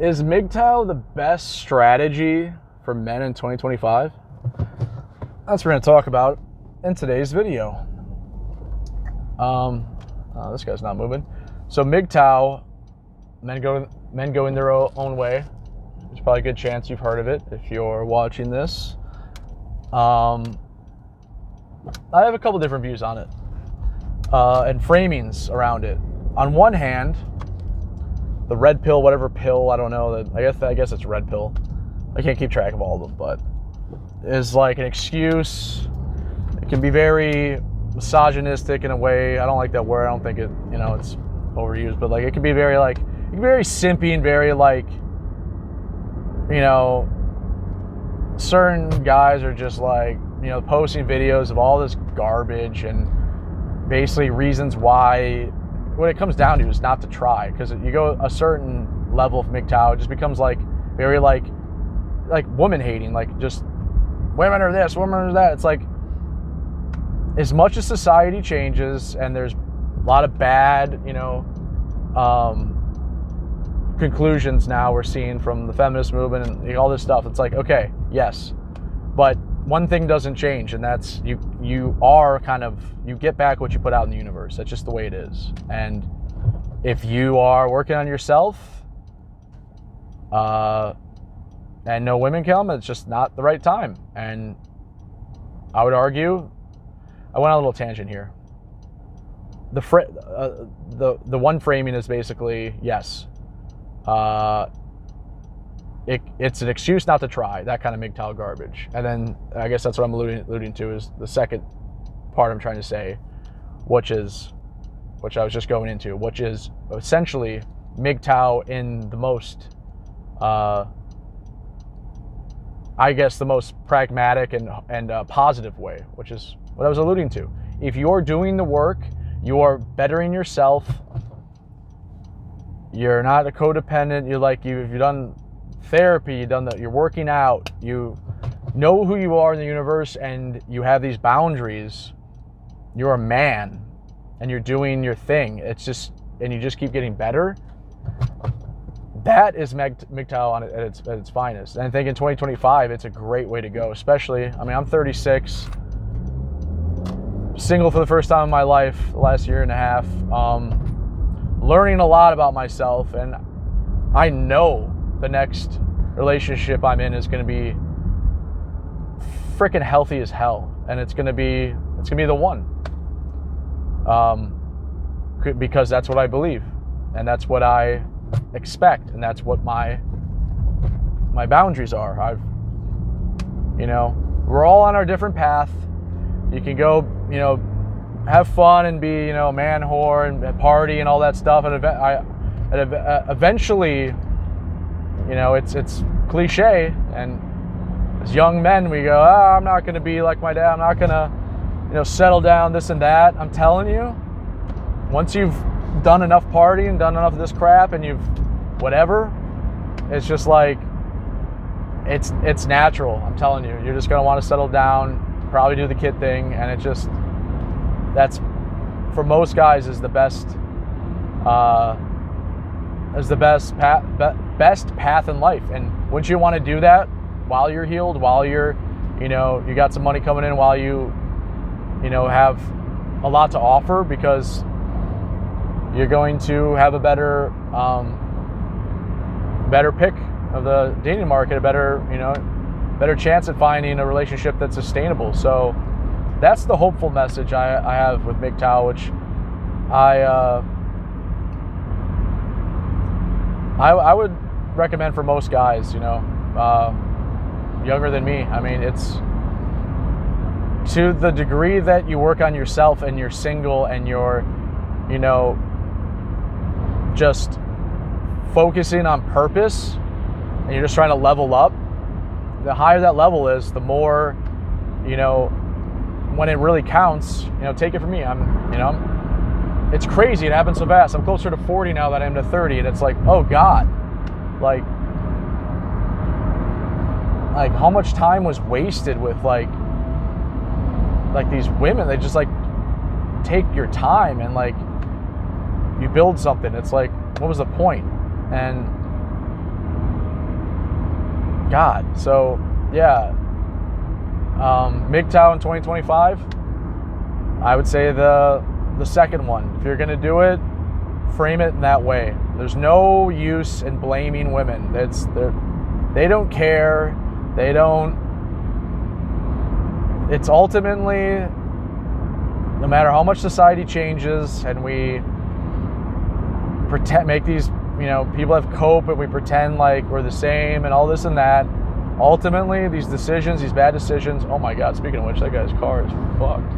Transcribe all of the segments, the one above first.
Is MGTOW the best strategy for men in 2025? That's what we're going to talk about in today's video. This guy's not moving. So MGTOW, men go in their own way. There's probably a good chance you've heard of it if you're watching this. I have a couple different views on it and framings around it. On one hand, the red pill, whatever pill, I don't know. I guess it's red pill. I can't keep track of all of them, but is like an excuse. It can be very misogynistic in a way. I don't like that word. I don't think it, it's overused, but like it can be very simpy and very like, certain guys are just like, posting videos of all this garbage and basically reasons why. What it comes down to is not to try, because you go a certain level of MGTOW, it just becomes like very like woman hating, like just women are this, women are that. It's like, as much as society changes and there's a lot of bad, conclusions now we're seeing from the feminist movement and all this stuff. It's like, okay, yes, but one thing doesn't change, and that's you get back what you put out in the universe. That's just the way it is. And if you are working on yourself, and no women come, it's just not the right time. And I would argue, I went on a little tangent here. The one framing is basically, yes, it's an excuse not to try, that kind of MGTOW garbage. And then I guess that's what I'm alluding to is the second part I'm trying to say, which I was just going into, which is essentially MGTOW in the most, the most pragmatic and positive way, which is what I was alluding to. If you're doing the work, you are bettering yourself. You're not a codependent. You've done therapy, you're working out, you know who you are in the universe, and you have these boundaries. You're a man and you're doing your thing. And you just keep getting better. That is MGTOW at its finest. And I think in 2025, it's a great way to go, especially, I'm 36, single for the first time in my life, the last year and a half, learning a lot about myself, and I know the next relationship I'm in is going to be freaking healthy as hell, and it's going to be the one, because that's what I believe, and that's what I expect, and that's what my boundaries are. We're all on our different path. You can go, have fun and be, a man whore and party and all that stuff, and eventually, it's cliche, and as young men we go, I'm not going to be like my dad, I'm not going to, settle down, this and that. I'm telling you, once you've done enough partying, done enough of this crap, and you've whatever, it's just like, it's natural. I'm telling you, you're just going to want to settle down, probably do the kid thing, and that's, for most guys, is the best best path in life. And wouldn't you want to do that while you're healed, while you're, you got some money coming in, while you have a lot to offer, because you're going to have a better pick of the dating market, a better chance at finding a relationship that's sustainable. So that's the hopeful message I have with MGTOW, which I would recommend for most guys, younger than me. It's to the degree that you work on yourself and you're single and you're, just focusing on purpose and you're just trying to level up. The higher that level is, the more, when it really counts, take it from me. It's crazy. It happens so fast. I'm closer to 40 now than I am to 30, and it's like, oh God, like how much time was wasted with like these women. They just like take your time and like you build something. It's like, what was the point? And God. So, yeah. MGTOW in 2025, I would say the second one. If you're going to do it, frame it in that way. There's no use in blaming women. They don't care. They don't. It's ultimately, no matter how much society changes and we make these, people have cope and we pretend like we're the same and all this and that. Ultimately, these decisions, these bad decisions. Oh my God! Speaking of which, that guy's car is fucked.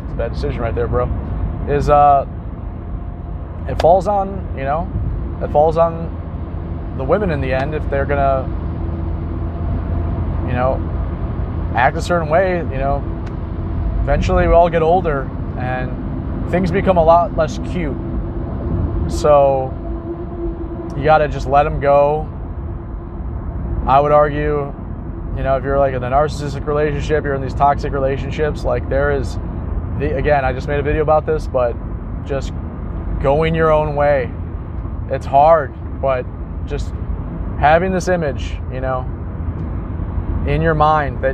It's a bad decision right there, bro. It falls on, it falls on the women in the end if they're gonna, act a certain way. Eventually we all get older and things become a lot less cute. So you gotta just let them go. I would argue, if you're like in a narcissistic relationship, you're in these toxic relationships, like again, I just made a video about this, but just going your own way. It's hard, but just having this image, in your mind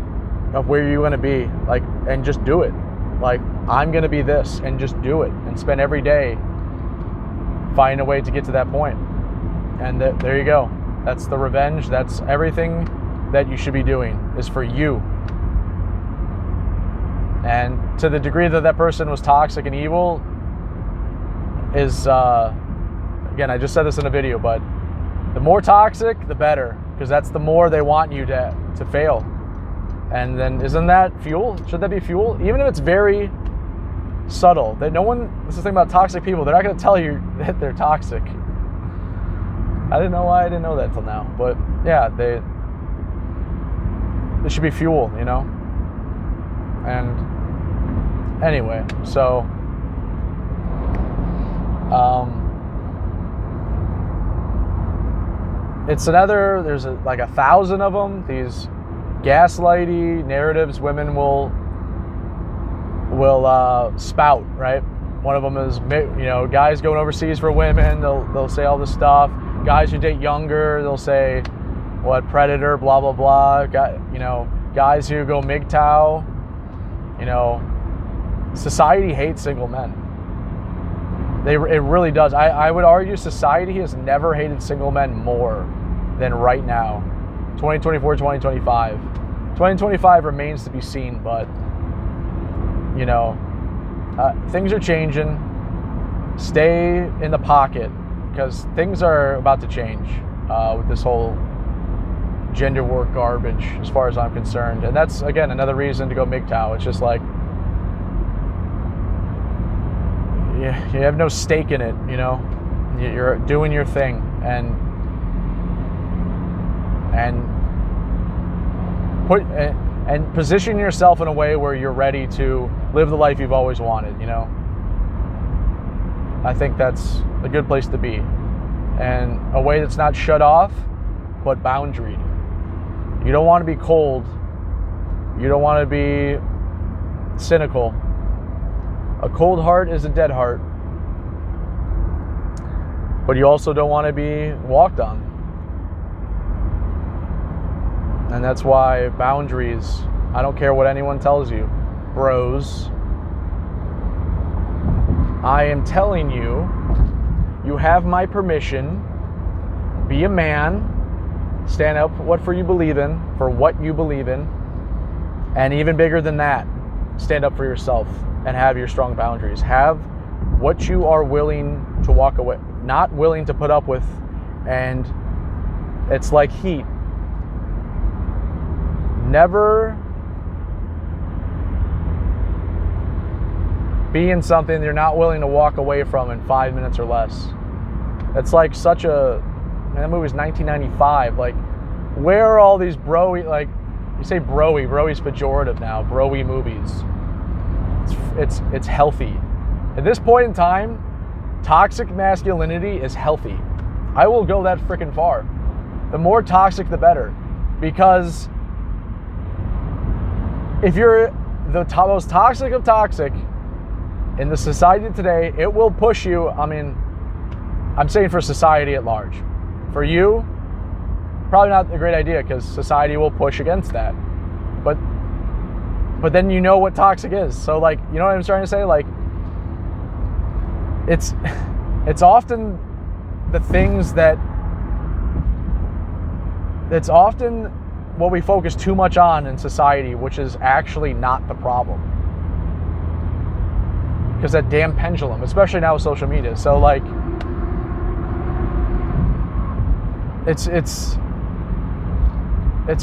of where you want to be, like, and just do it. Like, I'm going to be this, and just do it, and spend every day finding a way to get to that point. And there you go. That's the revenge. That's everything that you should be doing is for you. And to the degree that person was toxic and evil is, again, I just said this in a video, but the more toxic, the better, because that's the more they want you to fail. And then isn't that fuel? Should that be fuel? Even if it's very subtle, that this is the thing about toxic people, they're not going to tell you that they're toxic. I didn't know why I didn't know that until now, but yeah, they should be fuel, And anyway, so it's there's like 1,000 of them, these gaslighty narratives women will spout, right? One of them is, guys going overseas for women, they'll say all this stuff. Guys who date younger, they'll say, predator, blah, blah, blah. Guys who go MGTOW, society hates single men. It really does. I would argue society has never hated single men more than right now. 2024, 2025. 2025 remains to be seen, but, things are changing. Stay in the pocket, because things are about to change with this whole gender war garbage, as far as I'm concerned. And that's, again, another reason to go MGTOW. It's just like, you have no stake in it, You're doing your thing, and position yourself in a way where you're ready to live the life you've always wanted, I think that's a good place to be. And a way that's not shut off, but boundaried. You don't want to be cold. You don't want to be cynical. A cold heart is a dead heart. But you also don't want to be walked on. And that's why boundaries, I don't care what anyone tells you, bros. I am telling you, you have my permission. Be a man. Stand up for what you believe in, and even bigger than that, stand up for yourself and have your strong boundaries. Have what you are willing to walk away, not willing to put up with, and it's like heat. Never be in something you're not willing to walk away from in 5 minutes or less. It's like that movie's 1995. Like, where are all these broy, like, you say broy's pejorative now, broy movies. It's healthy. At this point in time, toxic masculinity is healthy. I will go that freaking far. The more toxic, the better. Because if you're the most toxic of toxic in the society today, it will push you. I mean, I'm saying for society at large. For you, probably not a great idea because society will push against that. But then you know what toxic is. So like, you know what I'm trying to say? Like, it's often the things that, it's often what we focus too much on in society, which is actually not the problem. Because that damn pendulum, especially now with social media. So like, it's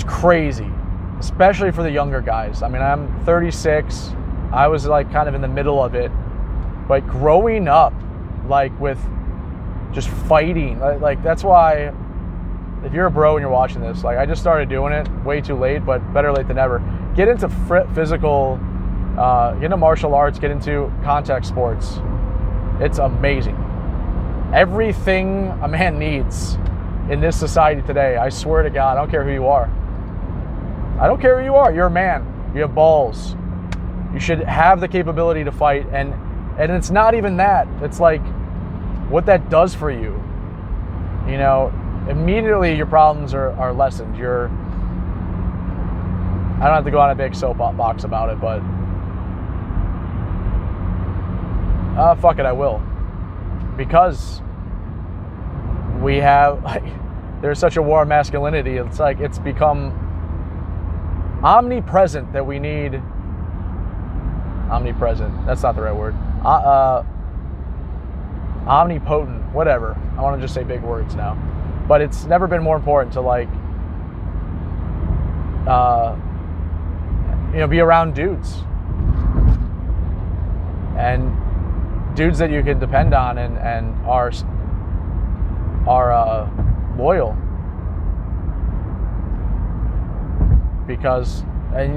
crazy, especially for the younger guys. I mean, I'm 36. I was like kind of in the middle of it, but growing up like with just fighting, like that's why if you're a bro and you're watching this, like I just started doing it way too late, but better late than never. Get into physical, get into martial arts, get into contact sports. It's amazing. Everything a man needs in this society today, I swear to God, I don't care who you are. I don't care who you are. You're a man. You have balls. You should have the capability to fight. And it's not even that. It's like what that does for you. You know, immediately your problems are lessened. I don't have to go on a big soapbox about it, but fuck it, I will. Because we have, like, there's such a war on masculinity. It's like it's become omnipresent that we need. Omnipresent, that's not the right word. Omnipotent, whatever. I want to just say big words now. But it's never been more important to like, be around dudes. And dudes that you can depend on and are loyal. Because, I'm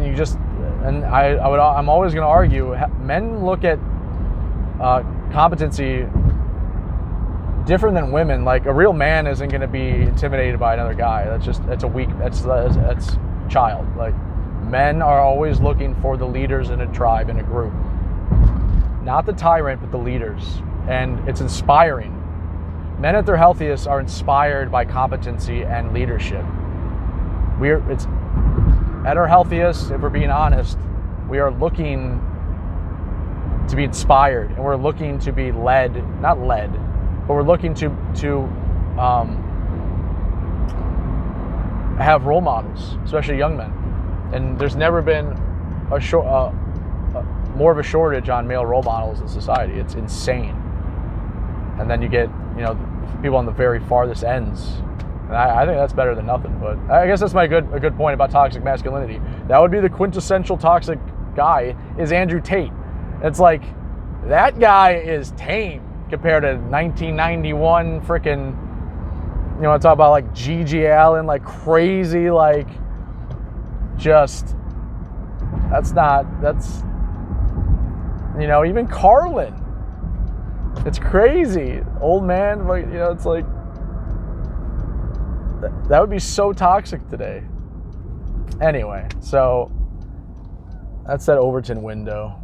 always going to argue, men look at competency different than women. Like a real man isn't going to be intimidated by another guy. That's child. Like men are always looking for the leaders in a tribe, in a group. Not the tyrant, but the leaders. And it's inspiring. Men at their healthiest are inspired by competency and leadership. At our healthiest, if we're being honest, we are looking to be inspired, and we're looking to be not led, but we're looking to have role models, especially young men. And there's never been more of a shortage on male role models in society. It's insane. And then you get, people on the very farthest ends. And I think that's better than nothing. But I guess that's a good point about toxic masculinity. That would be the quintessential toxic guy is Andrew Tate. It's like, that guy is tame compared to 1991 freaking, want to talk about like G.G. Allen, like crazy, like just, even Carlin. It's crazy. Old man, like, it's like, that would be so toxic today. Anyway, so that's that Overton window.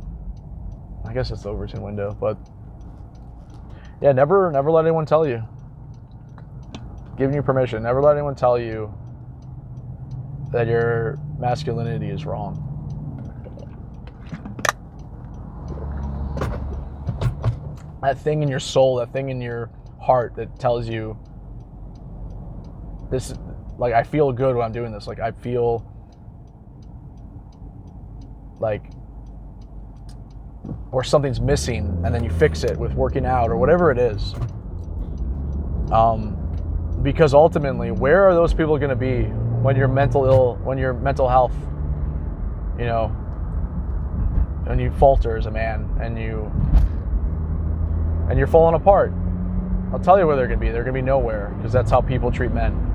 I guess it's the Overton window, but yeah, never let anyone tell you. Giving you permission. Never let anyone tell you that your masculinity is wrong. That thing in your soul, that thing in your heart that tells you this, like, I feel good when I'm doing this. Like, I feel like, or something's missing, and then you fix it with working out or whatever it is. Because ultimately, where are those people going to be when you're when your mental health, when you falter as a man and you're falling apart? I'll tell you where they're going to be. They're going to be nowhere, because that's how people treat men.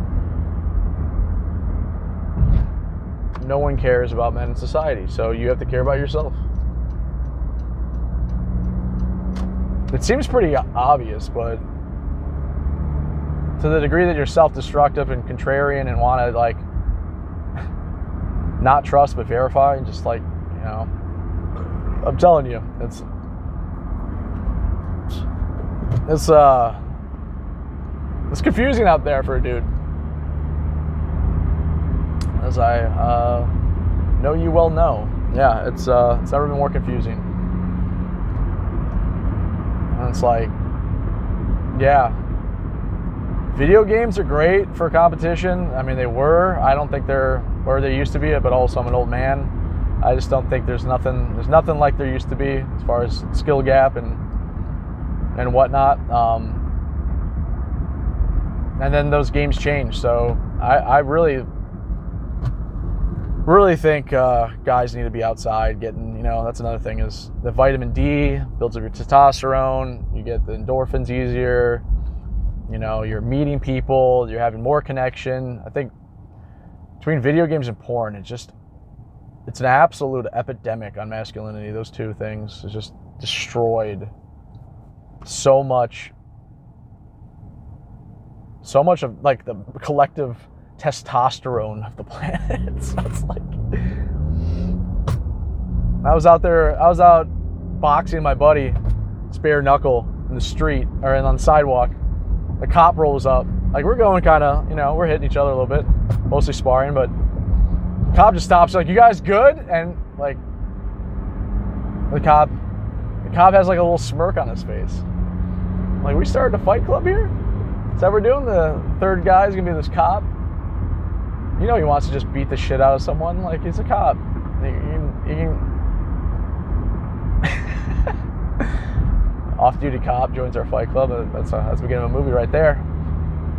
No one cares about men in society, so you have to care about yourself. It seems pretty obvious, but to the degree that you're self-destructive and contrarian and want to, like, not trust but verify, and just like, I'm telling you, it's confusing out there for a dude. as I know you well know. Yeah, it's never been more confusing. And it's like, yeah, video games are great for competition. I mean, they were. I don't think they're where they used to be, but also I'm an old man. I just don't think there's nothing like there used to be as far as skill gap and whatnot. And then those games change. So I really think guys need to be outside getting, that's another thing, is the vitamin D builds up your testosterone. You get the endorphins easier. You're meeting people. You're having more connection. I think between video games and porn, it's an absolute epidemic on masculinity. Those two things has just destroyed so much of like the collective testosterone of the planet. So it's like, I was out boxing my buddy, bare knuckle, in the street or on the sidewalk. The cop rolls up. Like, we're going kind of, we're hitting each other a little bit, mostly sparring, but the cop just stops, like, you guys good? And like, the cop has like a little smirk on his face. Like, we started a fight club here? Is that what we're doing? The third guy's gonna be this cop? He wants to just beat the shit out of someone. Like, he's a cop. He can off-duty cop joins our fight club. That's the beginning of a movie right there.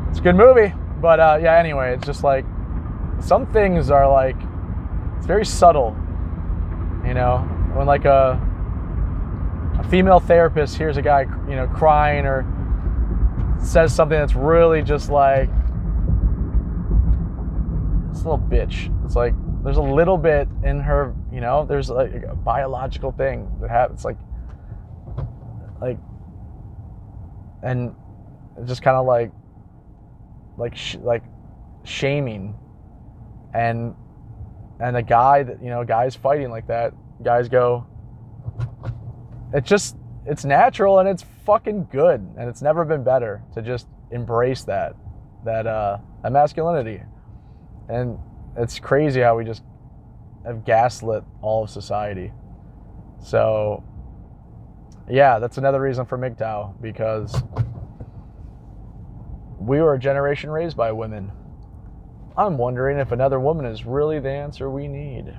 It's a good movie. But yeah, anyway, it's just like, some things are like, it's very subtle. When like a female therapist hears a guy, crying or says something that's really just like, it's a little bitch. It's like, there's a little bit in her, there's like a biological thing that happens, like, and it's just kind of like shaming, and a guy that, guys fighting like that, guys go, it's natural and it's fucking good, and it's never been better to just embrace that masculinity. And it's crazy how we just have gaslit all of society. So yeah, that's another reason for MGTOW, because we were a generation raised by women. I'm wondering if another woman is really the answer we need.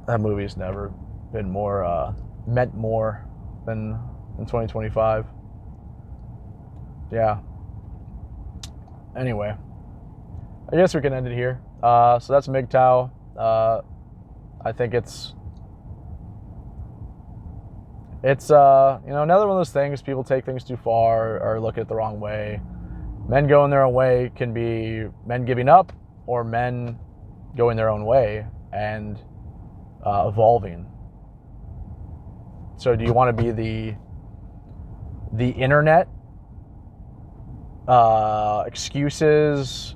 That movie's never been more, meant more than in 2025. Yeah. Anyway, I guess we can end it here. So that's MGTOW. I think it's another one of those things, people take things too far or look at it the wrong way. Men going their own way can be men giving up, or men going their own way and evolving. So do you want to be the internet, excuses,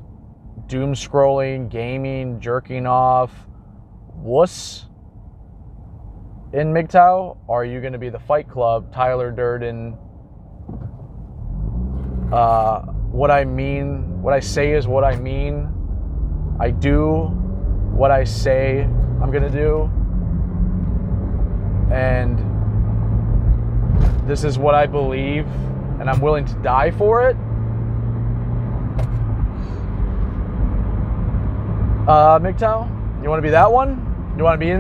doom scrolling, gaming, jerking off wuss in MGTOW? Or are you going to be the Fight Club, Tyler Durden, what I mean, what I say is what I mean, I do what I say I'm going to do, and this is what I believe, and I'm willing to die for it? MGTOW, you want to be that one? You want to be you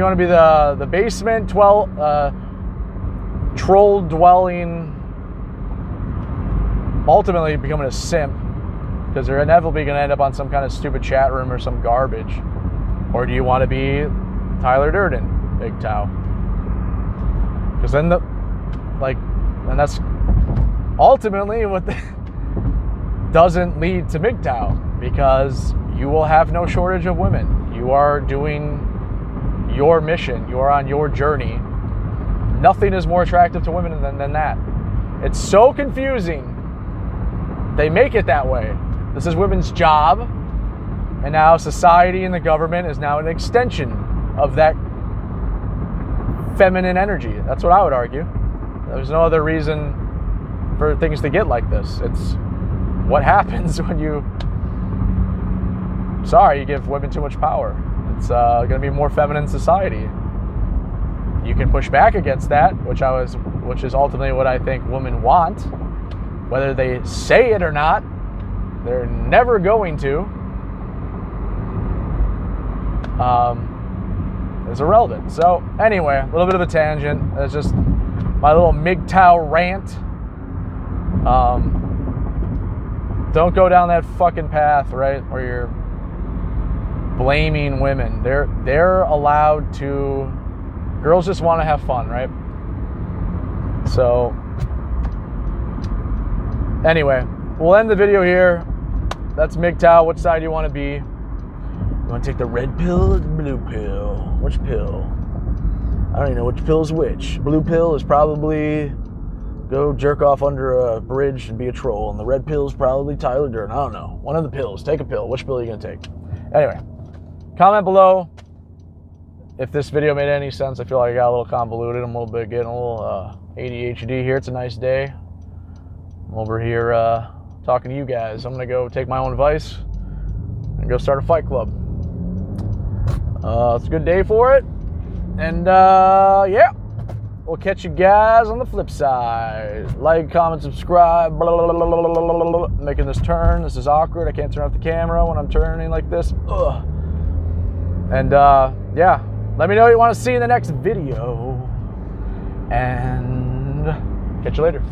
want to be the basement troll dwelling, ultimately becoming a simp, because they're inevitably going to end up on some kind of stupid chat room or some garbage? Or do you want to be Tyler Durden, MGTOW? Because then and that's ultimately what doesn't lead to MGTOW, because you will have no shortage of women. You are doing your mission. You are on your journey. Nothing is more attractive to women than that. It's so confusing. They make it that way. This is women's job, and now society and the government is now an extension of that feminine energy. That's what I would argue. There's no other reason for things to get like this. It's what happens when you sorry, you give women too much power. It's going to be a more feminine society. You can push back against that, which is ultimately what I think women want. Whether they say it or not, they're never going to. It's irrelevant. So anyway, a little bit of a tangent. That's just my little MGTOW rant. Don't go down that fucking path, right, where you're blaming women. They're allowed to. Girls just want to have fun, right? So anyway, we'll end the video here. That's MGTOW. Which side do you want to be? You want to take the red pill or the blue pill? Which pill? I don't even know which pill is which. Blue pill is probably go jerk off under a bridge and be a troll. And the red pill is probably Tyler Durden. I don't know. One of the pills. Take a pill. Which pill are you going to take? Anyway, comment below if this video made any sense. I feel like I got a little convoluted. I'm getting a little ADHD here. It's a nice day. I'm over here talking to you guys. I'm going to go take my own advice and go start a fight club. It's a good day for it. And yeah, we'll catch you guys on the flip side. Like, comment, subscribe. Blah, blah, blah, blah, blah, blah. Making this turn. This is awkward. I can't turn off the camera when I'm turning like this. Ugh. And yeah, let me know what you want to see in the next video. And catch you later.